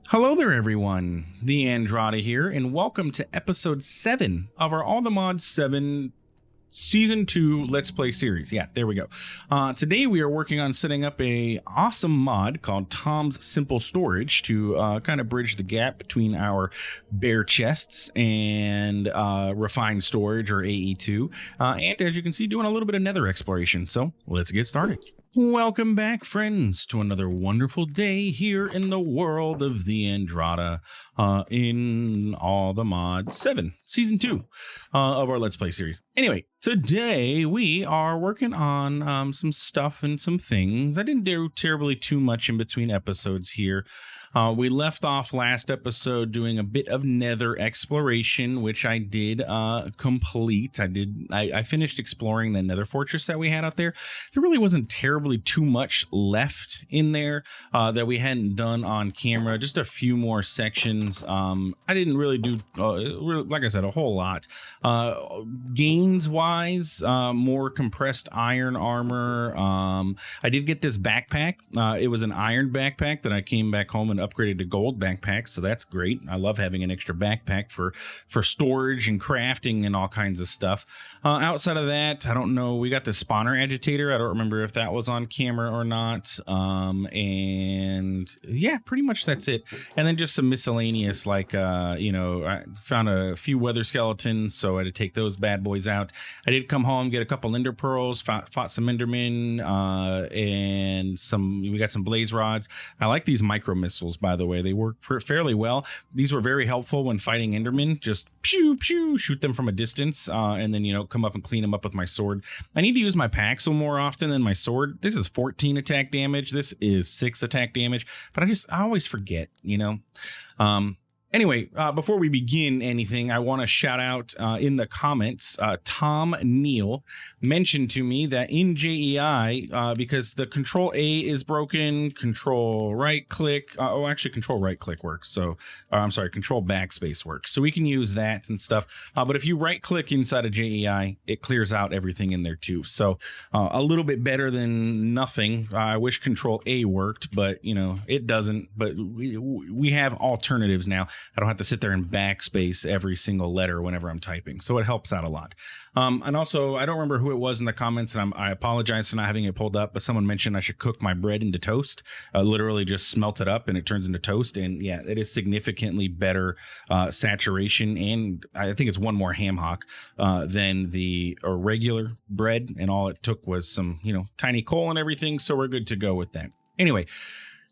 Hello there, everyone. TheAndrata here, and welcome to episode 7 of our All the Mods 7 Season 2 Let's Play series. Yeah, there we go. Today we are working on setting up a awesome mod called Tom's Simple Storage to kind of bridge the gap between our bare chests and refined storage, or AE2. And as you can see, doing a little bit of nether exploration. So let's get started. Welcome back, friends, to another wonderful day here in the world of TheAndrata in All the Mod 7, Season 2 of our Let's Play series. Anyway, today we are working on some stuff and some things. I didn't do terribly too much in between episodes here. We left off last episode doing a bit of nether exploration, which I did complete. I finished exploring the nether fortress that we had out there. There really wasn't terribly too much left in there that we hadn't done on camera. Just a few more sections. I didn't really do, like I said, a whole lot. Gains wise, more compressed iron armor. I did get this backpack. It was an iron backpack that I came back home and upgraded to gold backpacks, so that's great. I love having an extra backpack for storage and crafting and all kinds of stuff. Outside of that, I don't know. We got the spawner agitator. I don't remember if that was on camera or not. And yeah, pretty much that's it. And then just some miscellaneous, like I found a few weather skeletons, so I had to take those bad boys out. I did come home, get a couple ender pearls, fought some endermen, and we got some blaze rods. I like these micro missiles, by the way. They work fairly well. These were very helpful when fighting endermen. Just pew pew, shoot them from a distance, and then come up and clean them up with my sword. I need to use my Paxel more often than my sword. This is 14 attack damage. This is 6 attack damage, but I always forget. Anyway, before we begin anything, I want to shout out in the comments, Tom Neal mentioned to me that in JEI, because the Control A is broken, Control right click, actually Control right click works. So I'm sorry, Control backspace works. So we can use that and stuff. But if you right click inside of JEI, it clears out everything in there too. So a little bit better than nothing. I wish Control A worked, but it doesn't. But we have alternatives now. I don't have to sit there and backspace every single letter whenever I'm typing. So it helps out a lot. And also, I don't remember who it was in the comments, and I apologize for not having it pulled up, but someone mentioned I should cook my bread into toast. Literally just smelt it up and it turns into toast. And yeah, it is significantly better saturation. And I think it's one more ham hock than the regular bread. And all it took was some, tiny coal and everything. So we're good to go with that. Anyway.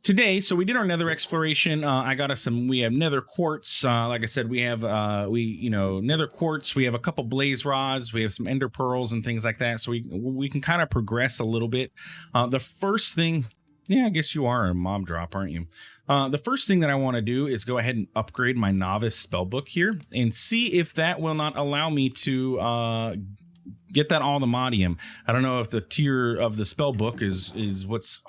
Today, so we did our nether exploration. I got us we have nether quartz. Like I said, we have, nether quartz. We have a couple blaze rods. We have some ender pearls and things like that. So we can kind of progress a little bit. The first thing, I guess you are a mob drop, aren't you? The first thing that I want to do is go ahead and upgrade my novice spellbook here and see if that will not allow me to, get that allthemodium. I don't know if the tier of the spellbook is what's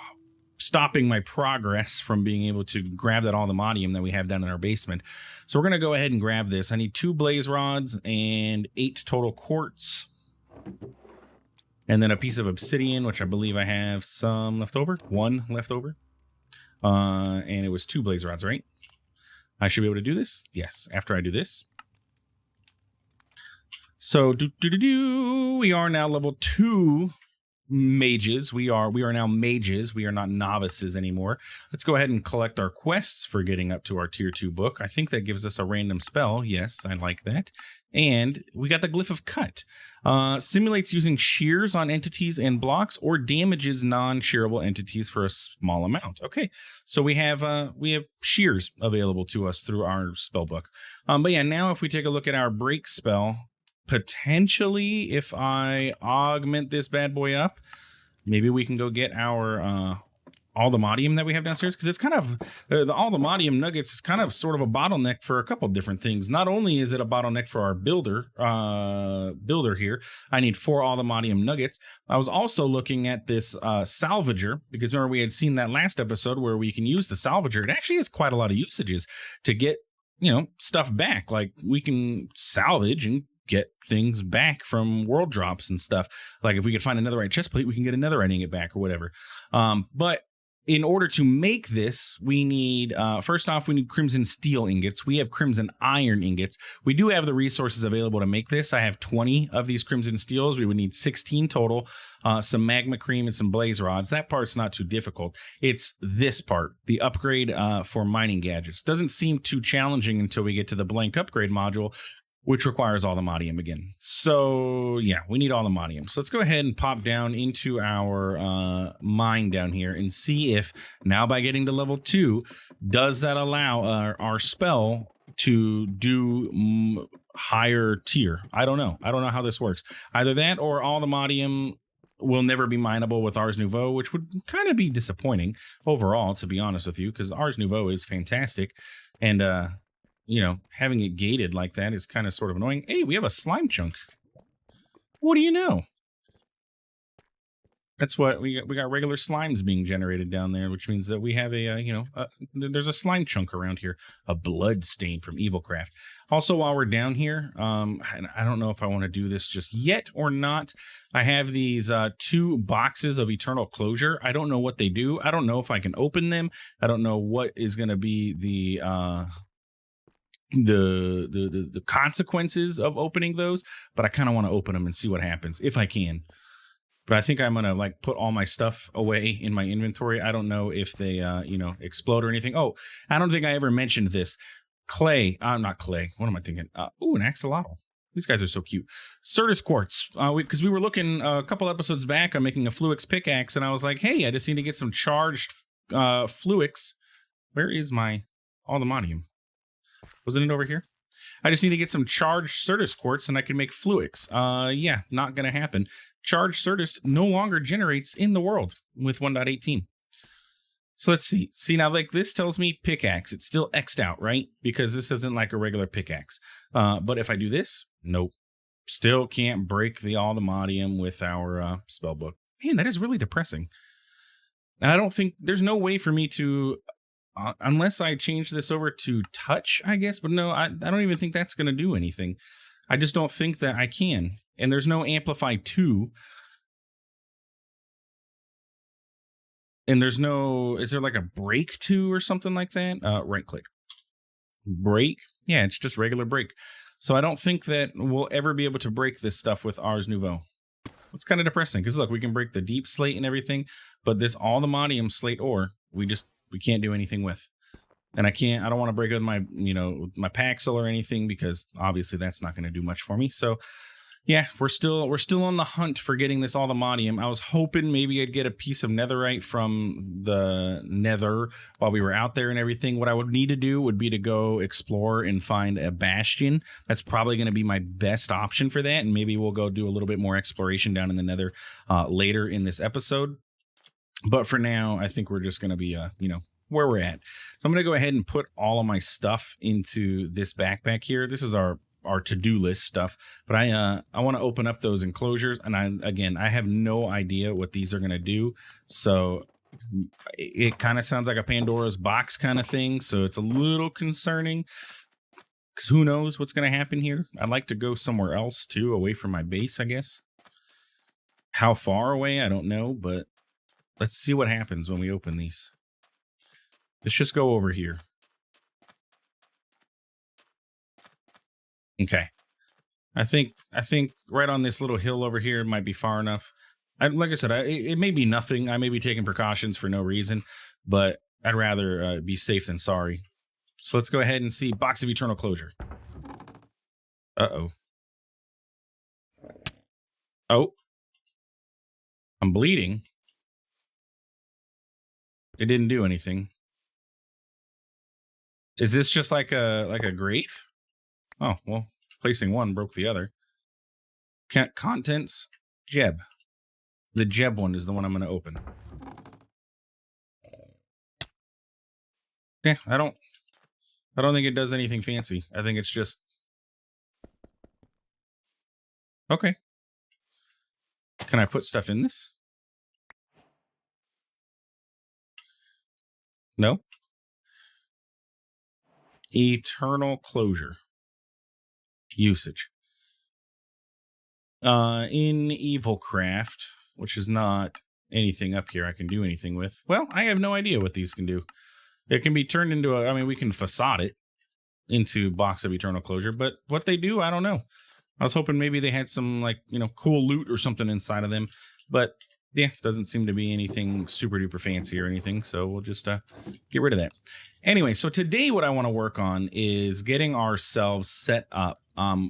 stopping my progress from being able to grab that allthemodium that we have down in our basement. So we're going to go ahead and grab this. I need 2 blaze rods and 8 total quartz. And then a piece of obsidian, which I believe I have some left over. 1 left over. And it was 2 blaze rods, right? I should be able to do this. Yes, after I do this. So we are now level 2 mages. We are now mages. We are not novices anymore. Let's go ahead and collect our quests for getting up to our tier 2 book. I think that gives us a random spell. Yes, I like that. And we got the glyph of cut. Simulates using shears on entities and blocks, or damages non-shearable entities for a small amount. Okay, so we have shears available to us through our spell book. But yeah, now if we take a look at our break spell, potentially, if I augment this bad boy up, maybe we can go get our allthemodium that we have downstairs, because it's kind of the allthemodium nuggets is kind of sort of a bottleneck for a couple different things. Not only is it a bottleneck for our builder here, I need 4 allthemodium nuggets. I was also looking at this salvager, because remember we had seen that last episode where we can use the salvager. It actually has quite a lot of usages to get stuff back. Like we can salvage and get things back from world drops and stuff. Like if we could find a netherite chest plate, we can get a netherite ingot back or whatever. But in order to make this, we need, first off, we need crimson steel ingots. We have crimson iron ingots. We do have the resources available to make this. I have 20 of these crimson steels. We would need 16 total, some magma cream and some blaze rods. That part's not too difficult. It's this part, the upgrade for mining gadgets. Doesn't seem too challenging until we get to the blank upgrade module, which requires all the modium again. So yeah, we need all the modium. So let's go ahead and pop down into our mine down here and see if now by getting to level 2, does that allow our spell to do higher tier? I don't know. I don't know how this works. Either that or all the modium will never be mineable with Ars Nouveau, which would kind of be disappointing overall, to be honest with you, because Ars Nouveau is fantastic. And you know, having it gated like that is kind of sort of annoying. Hey, we have a slime chunk. What do you know? That's what we got. We got regular slimes being generated down there, which means that we have a, there's a slime chunk around here, a blood stain from Evilcraft. Also, while we're down here, and I don't know if I want to do this just yet or not. I have these 2 boxes of eternal closure. I don't know what they do. I don't know if I can open them. I don't know what is going to be the consequences of opening those, but I kind of want to open them and see what happens if I can. But I think I'm gonna like put all my stuff away in my inventory. I don't know if they explode or anything. Oh, I don't think I ever mentioned this. Clay, not clay. What am I thinking? An axolotl. These guys are so cute. Certus quartz. Because we were looking a couple episodes back on making a Fluix pickaxe, and I was like, hey, I just need to get some charged Fluix. Where is all the modium? Wasn't it over here? I just need to get some charged Certus quartz and I can make Fluix. Yeah, not going to happen. Charged Certus no longer generates in the world with 1.18. So let's see. See, now, like, this tells me pickaxe. It's still X'd out, right? Because this isn't like a regular pickaxe. But if I do this, nope. Still can't break all the modium with our spell book. Man, that is really depressing. And I don't think there's no way for me to... unless I change this over to touch, I guess. But no, I don't even think that's going to do anything. I just don't think that I can. And there's no Amplify 2. And there's no... Is there like a break 2 or something like that? Right click. Break? Yeah, it's just regular break. So I don't think that we'll ever be able to break this stuff with Ars Nouveau. It's kind of depressing. Because look, we can break the deep slate and everything. But this all the modium slate ore, we can't do anything with. And I don't want to break it with my, my Paxel or anything, because obviously that's not going to do much for me. So yeah, we're still on the hunt for getting this all the modium. I was hoping maybe I'd get a piece of netherite from the Nether while we were out there and everything. What I would need to do would be to go explore and find a bastion. That's probably going to be my best option for that. And maybe we'll go do a little bit more exploration down in the Nether later in this episode. But for now, I think we're just going to be, where we're at. So I'm going to go ahead and put all of my stuff into this backpack here. This is our to-do list stuff. But I want to open up those enclosures. And I have no idea what these are going to do. So it kind of sounds like a Pandora's box kind of thing. So it's a little concerning. Because who knows what's going to happen here. I'd like to go somewhere else, too, away from my base, I guess. How far away, I don't know. But let's see what happens when we open these. Let's just go over here. Okay. I think right on this little hill over here might be far enough. Like I said, it may be nothing. I may be taking precautions for no reason, but I'd rather be safe than sorry. So let's go ahead and see. Box of Eternal Closure. Uh-oh. Oh. I'm bleeding. It didn't do anything. Is this just like a grave? Oh, well, placing one broke the other. Contents, Jeb. The Jeb one is the one I'm going to open. Yeah, I don't think it does anything fancy. I think it's just... Okay. Can I put stuff in this? No. Eternal Closure. Usage. In Evilcraft, which is not anything up here I can do anything with. Well, I have no idea what these can do. It can be turned into I mean, we can facade it into Box of Eternal Closure, but what they do, I don't know. I was hoping maybe they had some, like, cool loot or something inside of them, but yeah, doesn't seem to be anything super duper fancy or anything, so we'll just get rid of that. Anyway, so today what I want to work on is getting ourselves set up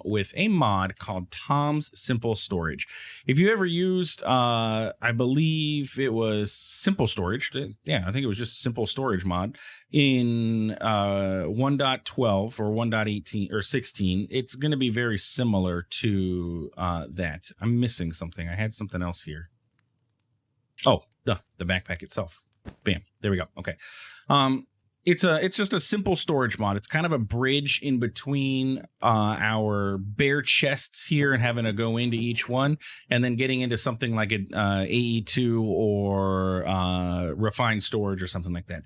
with a mod called Tom's Simple Storage. If you ever used, I believe it was Simple Storage. Yeah, I think it was just Simple Storage mod in 1.12 or 1.18 or 16. It's going to be very similar to that. I'm missing something. I had something else here. Oh, the backpack itself. Bam. There we go. Okay. It's just a simple storage mod. It's kind of a bridge in between our bare chests here and having to go into each one, and then getting into something like an AE2 or refined storage or something like that.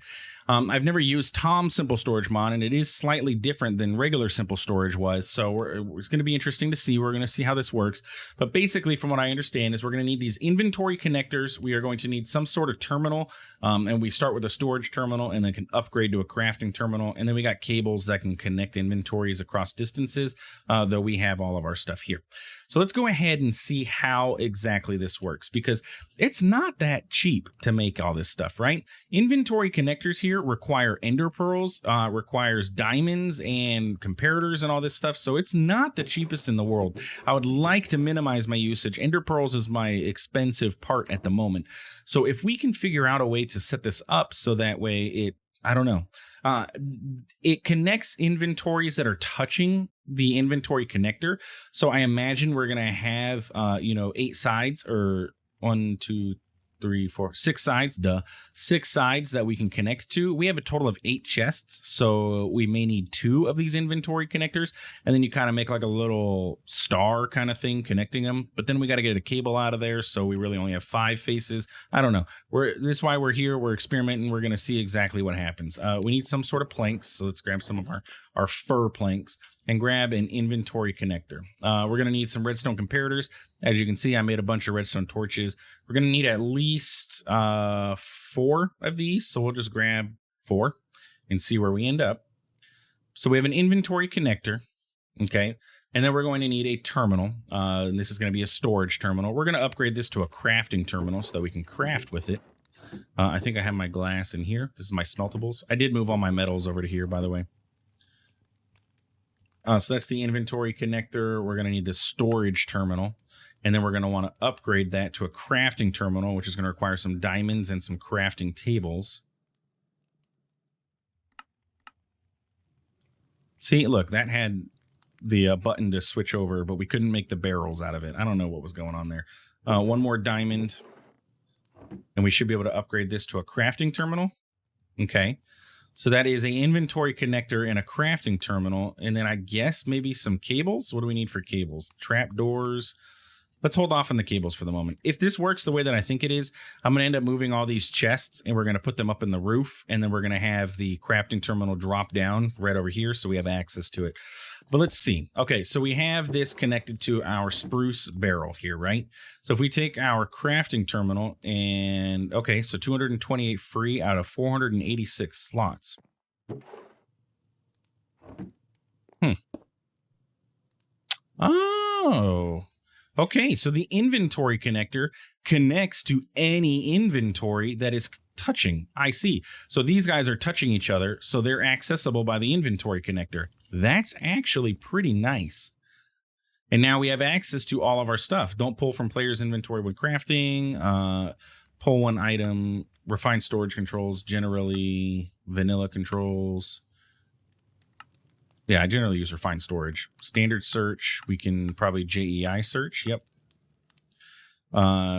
I've never used Tom's Simple Storage mod, and it is slightly different than regular Simple Storage was, so it's going to be interesting to see. We're going to see how this works. But basically, from what I understand, is we're going to need these inventory connectors. We are going to need some sort of terminal, and we start with a storage terminal and then can upgrade to a crafting terminal. And then we got cables that can connect inventories across distances, though we have all of our stuff here. So let's go ahead and see how exactly this works, because it's not that cheap to make all this stuff, right? Inventory connectors here require ender pearls, requires diamonds and comparators and all this stuff. So it's not the cheapest in the world. I would like to minimize my usage. Ender pearls is my expensive part at the moment. So if we can figure out a way to set this up so that way I don't know. It connects inventories that are touching the inventory connector. So I imagine we're going to have, 8 sides, or 1, 2, 3, 4, 6 sides, 6 sides that we can connect to. We have a total of 8 chests, so we may need 2 of these inventory connectors, and then you kind of make like a little star kind of thing connecting them. But then we got to get a cable out of there, so we really only have 5 faces. I don't know. That's why we're here. We're experimenting. We're going to see exactly what happens. We need some sort of planks, so let's grab some of our fur planks and grab an inventory connector. We're going to need some redstone comparators. As you can see, I made a bunch of redstone torches. We're going to need at least 4 of these, so we'll just grab 4 and see where we end up. So we have an inventory connector, okay? And then we're going to need a terminal. And this is going to be a storage terminal. We're going to upgrade this to a crafting terminal so that we can craft with it. I think I have my glass in here. This is my smeltables. I did move all my metals over to here, by the way. So that's the inventory connector. We're going to need the storage terminal. And then we're going to want to upgrade that to a crafting terminal, which is going to require some diamonds and some crafting tables. See, look, that had the button to switch over, but we couldn't make the barrels out of it. I don't know what was going on there. 1 more diamond. And we should be able to upgrade this to a crafting terminal. Okay. So that is an inventory connector and a crafting terminal. And then I guess maybe some cables. What do we need for cables? Trap doors. Let's hold off on the cables for the moment. If this works the way that I think it is, I'm going to end up moving all these chests, and we're going to put them up in the roof, and then we're going to have the crafting terminal drop down right over here so we have access to it. But let's see. Okay, so we have this connected to our spruce barrel here, right? So if we take our crafting terminal and, okay, so 228 free out of 486 slots. Oh. Okay, so the inventory connector connects to any inventory that is touching. I see. So these guys are touching each other, so they're accessible by the inventory connector. That's actually pretty nice. And now we have access to all of our stuff. Don't pull from player's inventory when crafting. Pull 1 item. Refined storage controls. Generally, vanilla controls. Yeah, I generally use refined storage. Standard search, we can probably JEI search. Yep.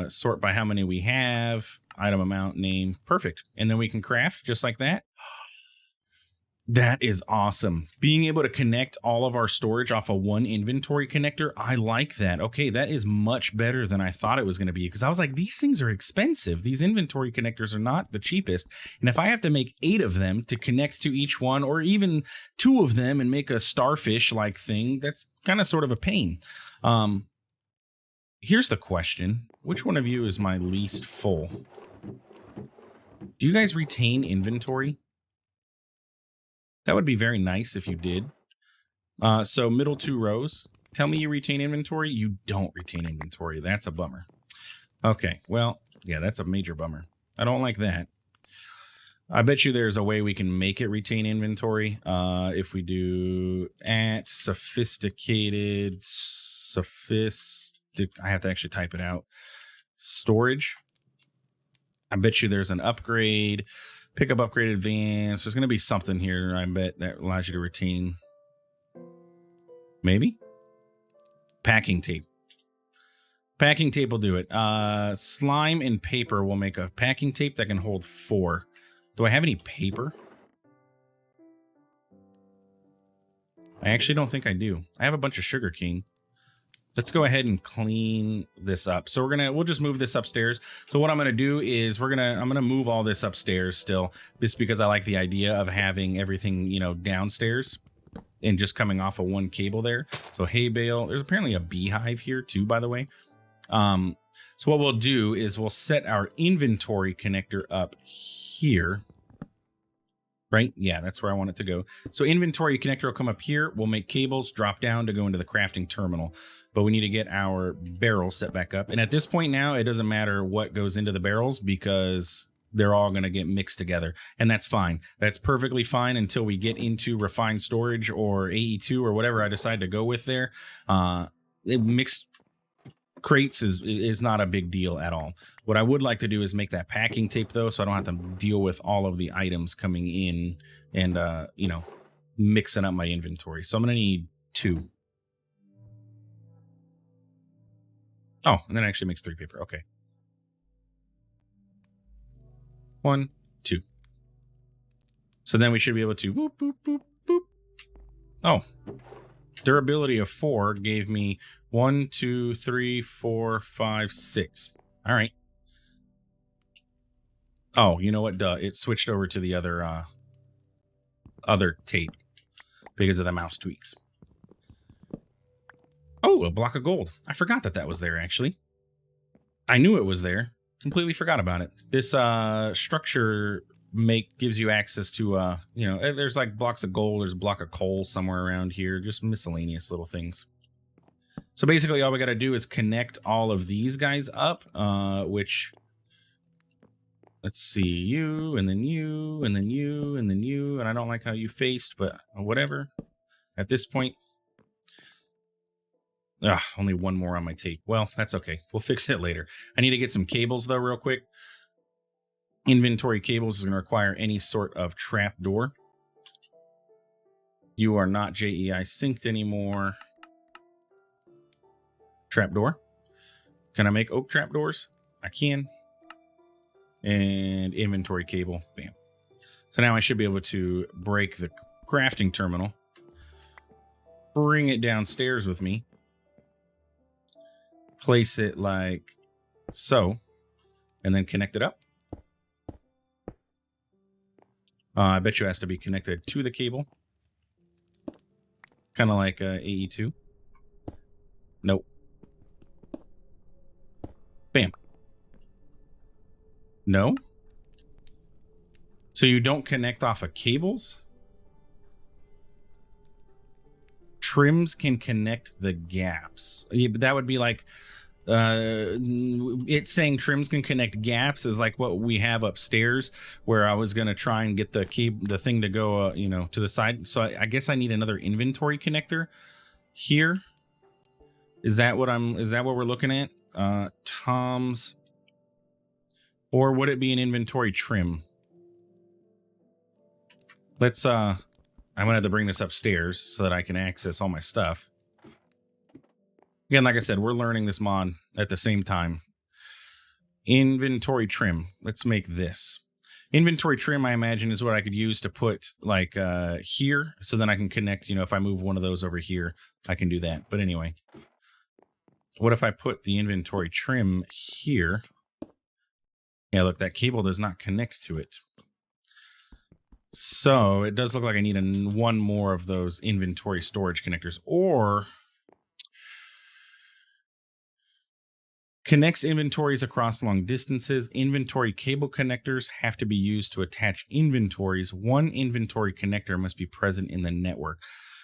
Sort by how many we have. Item amount, name. Perfect. And then we can craft just like that. That is awesome. Being able to connect all of our storage off of 1 inventory connector, I like that. Okay, that is much better than I thought it was going to be, because I was like, these things are expensive. These inventory connectors are not the cheapest. And if I have to make 8 of them to connect to each one, or even 2 of them and make a starfish-like thing, that's kind of sort of a pain. Here's the question. which one of you is my least full? Do you guys retain inventory? That would be very nice if you did. So middle 2 rows, tell me you retain inventory. You don't retain inventory. That's a bummer. Okay, well, yeah, that's a major bummer. I don't like that. I bet you there's a way we can make it retain inventory. If we do at sophisticated, I have to actually type it out. Storage. I bet you there's an upgrade, pick up upgrade advanced. There's going to be something here, I bet, that allows you to retain. Maybe packing tape. Packing tape will do it. Slime and paper will make a packing tape that can hold 4. Do I have any paper? I actually don't think I do. I have a bunch of sugarcane. Let's go ahead and clean this up. So we'll just move this upstairs. So what I'm gonna do is I'm gonna move all this upstairs still, just because I like the idea of having everything, you know, downstairs and just coming off of one cable there. So hay bale. There's apparently a beehive here too, by the way. So what we'll do is we'll set our inventory connector up here. Right? Yeah, that's where I want it to go. So inventory connector will come up here. We'll make cables drop down to go into the crafting terminal. But we need to get our barrels set back up. And at this point now, it doesn't matter what goes into the barrels because they're all going to get mixed together. And that's fine. That's perfectly fine until we get into refined storage or AE2 or whatever I decide to go with there. Mixed crates is not a big deal at all. What I would like to do is make that packing tape though, so I don't have to deal with all of the items coming in and you know, mixing up my inventory. So I'm gonna need 2. Oh, and then it actually makes 3 paper. Okay. 1, 2. So then we should be able to boop, boop, boop, boop. Oh, durability of 4 gave me 1, 2, 3, 4, 5, 6. All right. Oh, you know what? Duh. It switched over to the other tape because of the mouse tweaks. Oh, a block of gold. I forgot that was there, actually. I knew it was there. Completely forgot about it. This structure gives you access to, you know, there's like blocks of gold. There's a block of coal somewhere around here. Just miscellaneous little things. So basically all we got to do is connect all of these guys up, which, let's see, you, and then you, and then you, and then you, and I don't like how you faced, but whatever. At this point, only one more on my tape. Well, that's okay. We'll fix it later. I need to get some cables though, real quick. Inventory cables is going to require any sort of trap door. You are not JEI synced anymore. Trapdoor. Can I make oak trapdoors? I can. And inventory cable. Bam. So now I should be able to break the crafting terminal. Bring it downstairs with me. Place it like so. And then connect it up. I bet you it has to be connected to the cable. Kind of like AE2. Nope. Bam. No? So you don't connect off of cables? Trims can connect the gaps. Yeah, but that would be like it's saying trims can connect gaps is like what we have upstairs, where I was gonna try and get the thing to go you know, to the side. So I guess I need another inventory connector here. Is that what we're looking at? Tom's, or would it be an inventory trim? Let's I'm gonna have to bring this upstairs so that I can access all my stuff. Again, like I said, we're learning this mod at the same time. Inventory trim. Let's make this. Inventory trim, I imagine, is what I could use to put like here. So then I can connect, you know, if I move one of those over here, I can do that. But anyway, what if I put the inventory trim here? Yeah, look, that cable does not connect to it. So it does look like I need one more of those inventory storage connectors, or Connects inventories across long distances. Inventory cable connectors have to be used to attach inventories. One inventory connector must be present in the network.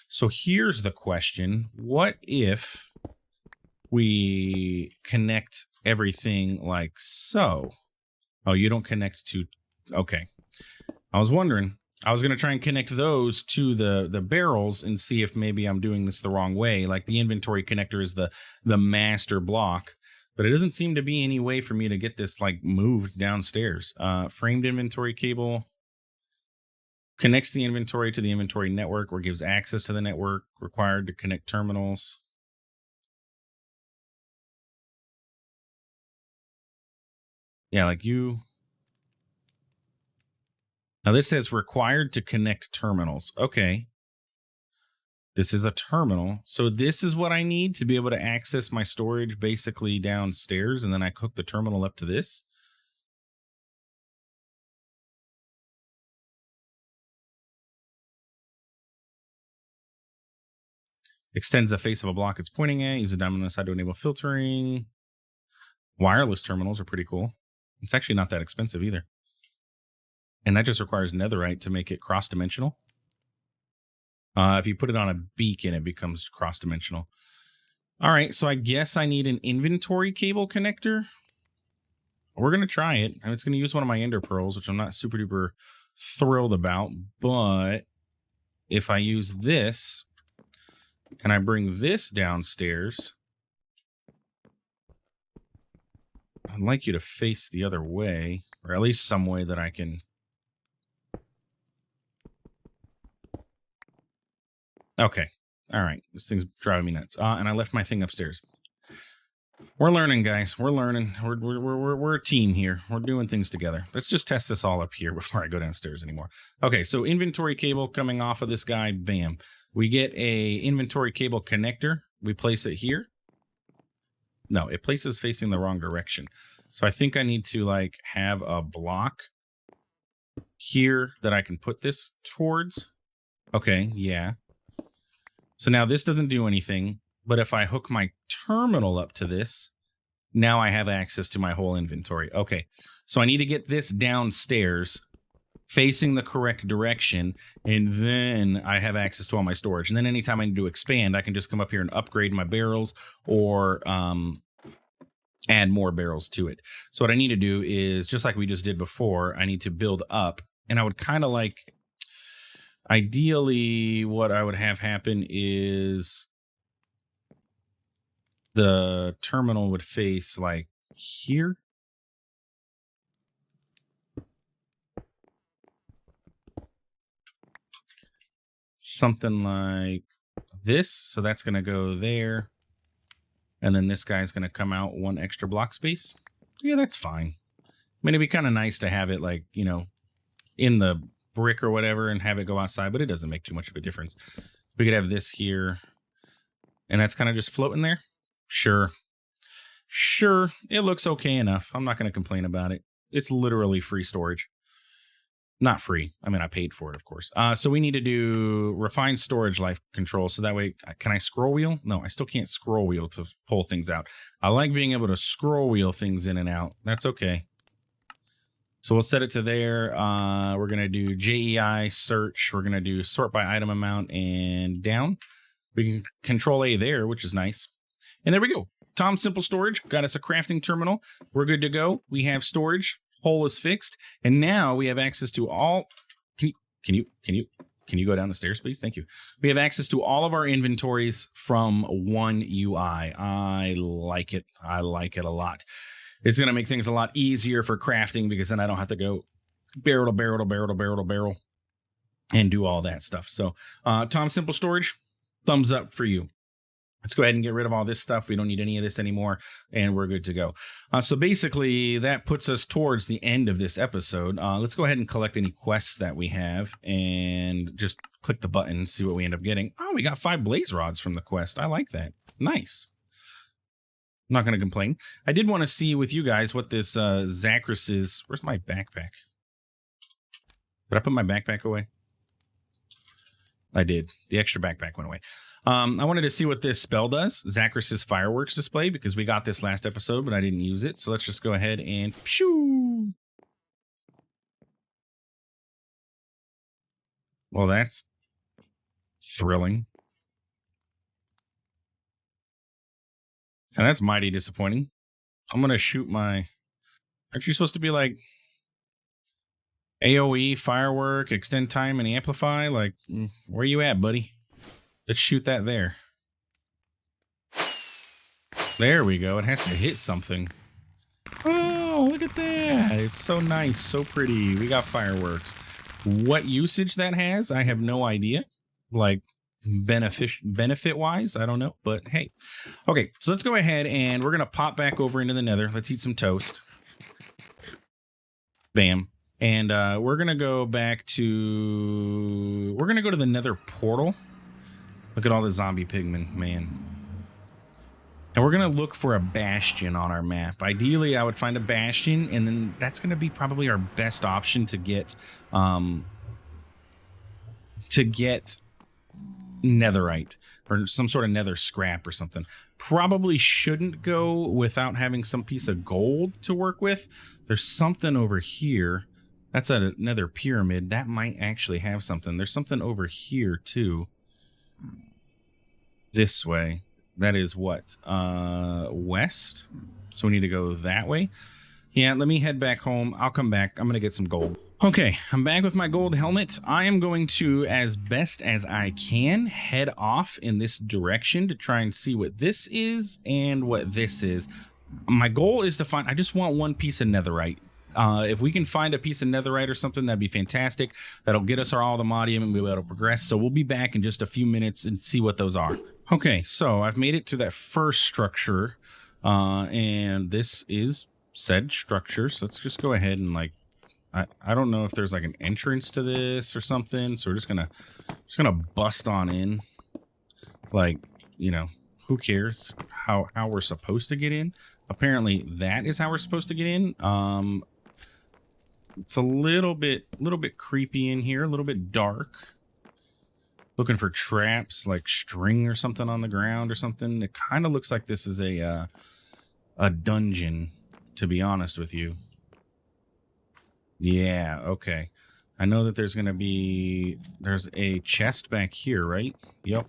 So here's the question. What if we connect everything like so? Oh, you don't connect to... Okay. I was wondering. I was going to try and connect those to the barrels and see if maybe I'm doing this the wrong way. Like the inventory connector is the master block. But it doesn't seem to be any way for me to get this like moved downstairs. Framed inventory cable connects the inventory to the inventory network or gives access to the network. Required to connect terminals. Yeah, like you. Now this says required to connect terminals. Okay. This is a terminal. So this is what I need to be able to access my storage basically downstairs. And then I hook the terminal up to this. Extends the face of a block it's pointing at. Use a diamond on the side to enable filtering. Wireless terminals are pretty cool. It's actually not that expensive either. And that just requires netherite to make it cross-dimensional. If you put it on a beacon, it becomes cross-dimensional. All right, so I guess I need an inventory cable connector. We're going to try it. And it's going to use one of my ender pearls, which I'm not super duper thrilled about. But if I use this and I bring this downstairs, I'd like you to face the other way, or at least some way that I can... Okay. All right. This thing's driving me nuts. And I left my thing upstairs. We're learning, guys. We're learning. We're a team here. We're doing things together. Let's just test this all up here before I go downstairs anymore. Okay, so inventory cable coming off of this guy. Bam. We get a inventory cable connector. We place it here. No, it places facing the wrong direction. So I think I need to like have a block here that I can put this towards. Okay, yeah. So now this doesn't do anything, but if I hook my terminal up to this, now I have access to my whole inventory. Okay, so I need to get this downstairs facing the correct direction, and then I have access to all my storage. And then anytime I need to expand, I can just come up here and upgrade my barrels or add more barrels to it. So what I need to do is, just like we just did before, I need to build up, and I would kind of like... Ideally, what I would have happen is the terminal would face like here. Something like this. So that's going to go there. And then this guy's going to come out one extra block space. Yeah, that's fine. I mean, it'd be kind of nice to have it like, you know, in the brick or whatever and have it go outside, but it doesn't make too much of a difference. We could have this here, and that's kind of just floating there. Sure, it looks okay enough. I'm not going to complain about it. It's literally free storage. Not free. I mean, I paid for it, of course. So we need to do refined storage life control. So that way, can I scroll wheel? No, I still can't scroll wheel to pull things out. I like being able to scroll wheel things in and out. That's okay. So we'll set it to there. We're going to do JEI search. We're going to do sort by item amount and down. We can control A there, which is nice. And there we go. Tom Simple Storage got us a crafting terminal. We're good to go. We have storage. Hole is fixed. And now we have access to all... Can you go down the stairs, please? Thank you. We have access to all of our inventories from one UI. I like it. I like it a lot. It's going to make things a lot easier for crafting because then I don't have to go barrel to barrel to barrel to barrel to barrel and do all that stuff. So Tom Simple Storage, thumbs up for you. Let's go ahead and get rid of all this stuff. We don't need any of this anymore, and we're good to go. So basically, that puts us towards the end of this episode. Let's go ahead and collect any quests that we have and just click the button and see what we end up getting. Oh, we got 5 blaze rods from the quest. I like that. Nice. I'm not going to complain. I did want to see with you guys what this Zachrys is. Where's my backpack? Did I put my backpack away? I did. The extra backpack went away. I wanted to see what this spell does. Zachrys's fireworks display, because we got this last episode, but I didn't use it. So let's just go ahead and shoo. Well, that's thrilling. And that's mighty disappointing. I'm going to shoot my... Aren't you supposed to be like AoE, firework, extend time, and amplify? Like, where you at, buddy? Let's shoot that there. There we go. It has to hit something. Oh, look at that. It's so nice, so pretty. We got fireworks. What usage that has, I have no idea. Like, benefit-wise, I don't know. But hey. Okay, so let's go ahead and we're going to pop back over into the Nether. Let's eat some toast. Bam. And we're going to go back to... We're going to go to the Nether portal. Look at all the zombie pigmen, man. And we're going to look for a bastion on our map. Ideally, I would find a bastion, and then that's going to be probably our best option to get netherite or some sort of nether scrap or something. Probably shouldn't go without having some piece of gold to work with. There's something over here. That's a nether pyramid. That might actually have something. There's something over here, too. This way. That is what? West? So we need to go that way. Yeah, let me head back home. I'll come back. I'm going to get some gold. Okay, I'm back with my gold helmet. I am going to, as best as I can, head off in this direction to try and see what this is and what this is. My goal is to find... I just want one piece of netherite. If we can find a piece of netherite or something, that'd be fantastic. That'll get us all the modium and we'll be able to progress. So we'll be back in just a few minutes and see what those are. Okay, so I've made it to that first structure, and this is said structure. So let's just go ahead and like, I don't know if there's like an entrance to this or something. So we're just gonna bust on in. Like, you know, who cares how we're supposed to get in? Apparently that is how we're supposed to get in. It's a little bit creepy in here, a little bit dark. Looking for traps, like string or something on the ground or something. It kind of looks like this is a dungeon, to be honest with you. Yeah, okay. I know that there's a chest back here, right? Yep.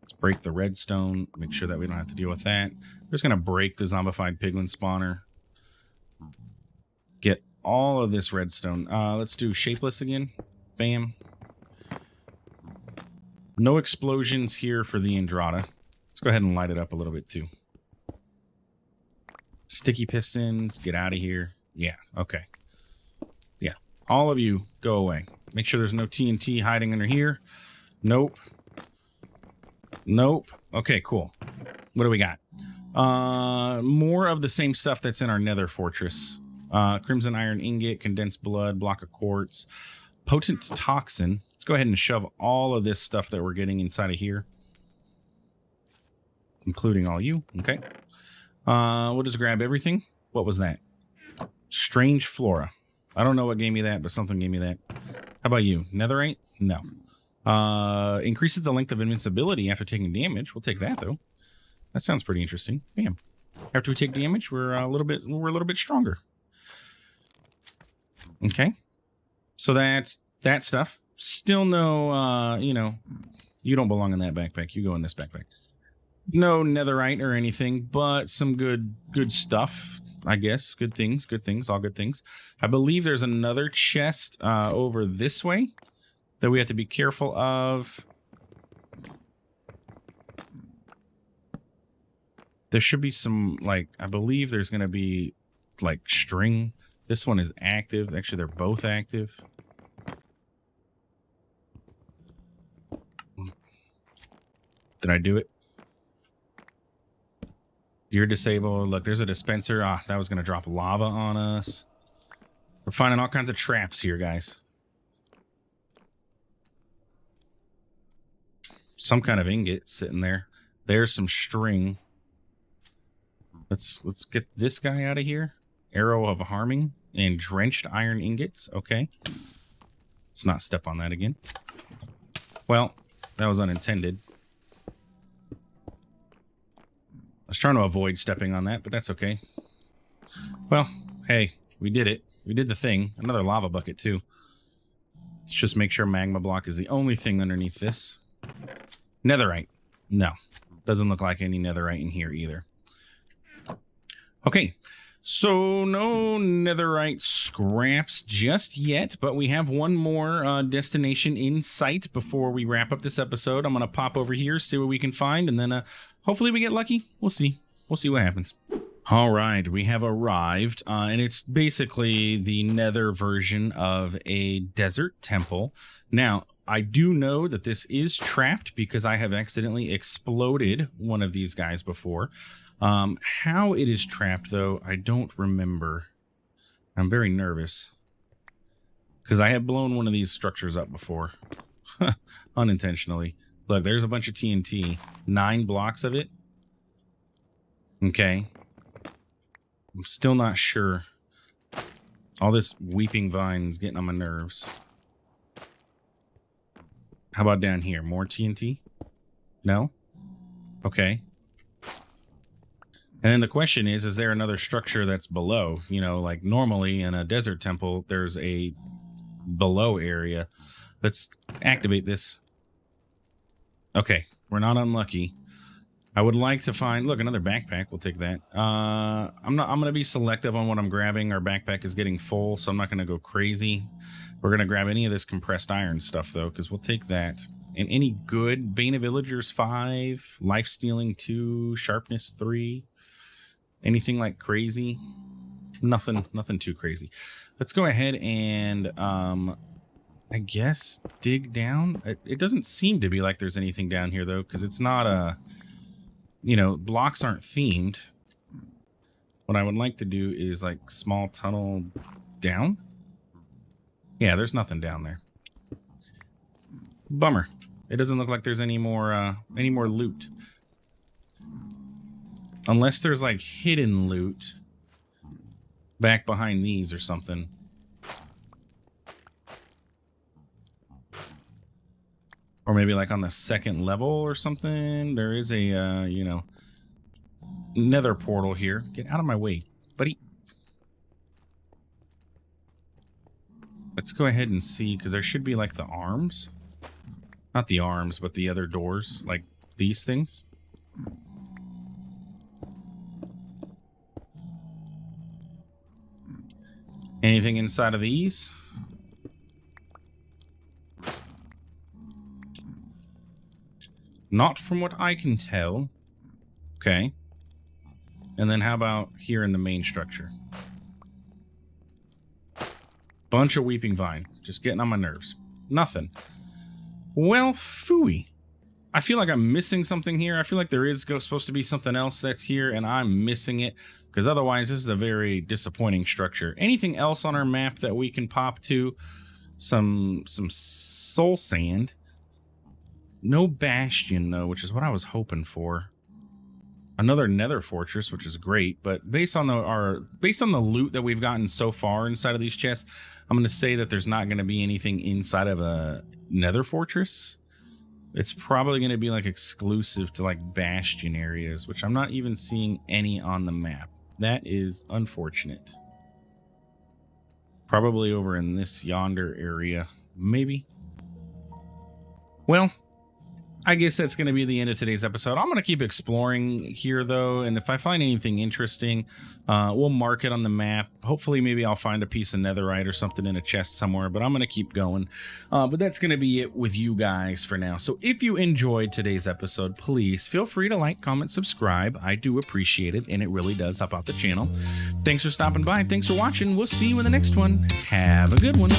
Let's break the redstone, make sure that we don't have to deal with that. We're just gonna break the zombified piglin spawner. Get all of this redstone. Let's do shapeless again. Bam. No explosions here for the TheAndrata. Let's go ahead and light it up a little bit too. Sticky pistons, get out of here. Yeah, okay. Yeah, all of you, go away. Make sure there's no TNT hiding under here. Nope. Nope. Okay, cool. What do we got? More of the same stuff that's in our nether fortress. Crimson iron ingot, condensed blood, block of quartz, potent toxin. Let's go ahead and shove all of this stuff that we're getting inside of here, including all you. Okay. We'll just grab everything. What was that? Strange flora. I don't know what gave me that, but something gave me that. How about you? Netherite? No. Increases the length of invincibility after taking damage. We'll take that though. That sounds pretty interesting. Bam. After we take damage, we're a little bit stronger. Okay. So that's that stuff. Still no, you know, you don't belong in that backpack. You go in this backpack. No netherite or anything, but some good stuff, I guess. Good things, all good things. I believe there's another chest over this way that we have to be careful of. There should be some, like, I believe there's going to be, like, string. This one is active. Actually, they're both active. Did I do it? You're disabled. Look, there's a dispenser. Ah, that was going to drop lava on us. We're finding all kinds of traps here, guys. Some kind of ingot sitting there. There's some string. Let's get this guy out of here. Arrow of harming and drenched iron ingots. Okay. Let's not step on that again. Well, that was unintended. I was trying to avoid stepping on that, but that's okay. Well, hey, we did it. We did the thing. Another lava bucket, too. Let's just make sure magma block is the only thing underneath this. Netherite. No. Doesn't look like any netherite in here either. Okay. So no netherite scraps just yet, but we have one more destination in sight before we wrap up this episode. I'm going to pop over here, see what we can find, and then hopefully we get lucky. We'll see. We'll see what happens. All right, we have arrived, and it's basically the Nether version of a desert temple. Now, I do know that this is trapped because I have accidentally exploded one of these guys before. How it is trapped, though, I don't remember. I'm very nervous because I have blown one of these structures up before, unintentionally. Look, there's a bunch of TNT, 9 blocks of it. Okay. I'm still not sure. All this weeping vines getting on my nerves. How about down here? More TNT? No? Okay. And then the question is there another structure that's below? You know, like normally in a desert temple, there's a below area. Let's activate this. Okay, we're not unlucky. I would like to find, look, another backpack. We'll take that. I'm going to be selective on what I'm grabbing. Our backpack is getting full, so I'm not going to go crazy. We're going to grab any of this compressed iron stuff, though, because we'll take that. And any good Bane of Villagers 5, Life Stealing 2, Sharpness 3, anything like crazy? Nothing too crazy. Let's go ahead and, I guess, dig down. It doesn't seem to be like there's anything down here, though, because it's not a... You know, blocks aren't themed. What I would like to do is like small tunnel down. Yeah, there's nothing down there. Bummer. It doesn't look like there's any more loot. Unless there's like hidden loot back behind these or something. Or maybe like on the second level or something. There is a, you know, nether portal here. Get out of my way, buddy. Let's go ahead and see, because there should be like the arms. Not the arms, but the other doors. Like these things. Anything inside of these? Not from what I can tell. Okay. And then how about here in the main structure? Bunch of weeping vine. Just getting on my nerves. Nothing. Well, phooey. I feel like I'm missing something here. I feel like there is supposed to be something else that's here, and I'm missing it. Because otherwise, this is a very disappointing structure. Anything else on our map that we can pop to? Some soul sand. No bastion, though, which is what I was hoping for. Another nether fortress, which is great, but based on the loot that we've gotten so far inside of these chests, I'm going to say that there's not going to be anything inside of a nether fortress. It's probably going to be like exclusive to like bastion areas, which I'm not even seeing any on the map. That is unfortunate. Probably over in this yonder area, maybe. Well, I guess that's going to be the end of today's episode. I'm going to keep exploring here, though, and if I find anything interesting, we'll mark it on the map. Hopefully, maybe I'll find a piece of netherite or something in a chest somewhere, but I'm going to keep going. But that's going to be it with you guys for now. So if you enjoyed today's episode, please feel free to like, comment, subscribe. I do appreciate it, and it really does help out the channel. Thanks for stopping by. Thanks for watching. We'll see you in the next one. Have a good one.